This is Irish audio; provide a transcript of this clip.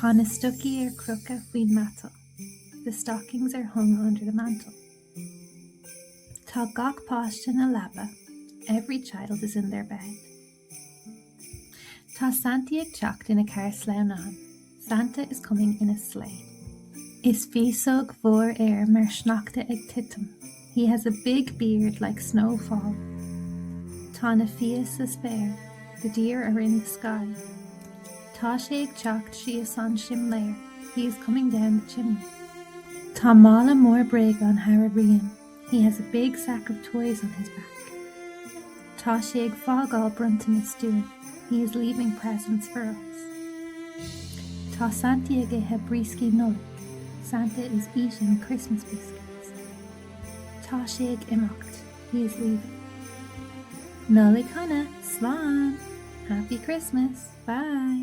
Tá na stucky ar crucha faoin matal. The stockings are hung under the mantle. Tá gach páiste na labba. Every child is in their bed. Tá Santa ag teacht in a car sleamh an. Santa is coming in a sleigh. Is fiosog mhór mar sneachta ag titim. He has a big beard like snowfall. Tá na fios is spare. The deer are in the sky. Tá sé ag teacht sios an sim léir. He is coming down the chimney. Tá mála mór brig an Harry Rian. He has a big sack of toys on his back. Tá sé ag fágáil brunta na stúin. He is leaving presents for us. Tá Santa ag ithe bríscí Nollaig. Santa is eating Christmas biscuits. Tá sé ag imeacht. He is leaving. Nollaig Hannah, slán. Happy Christmas. Bye.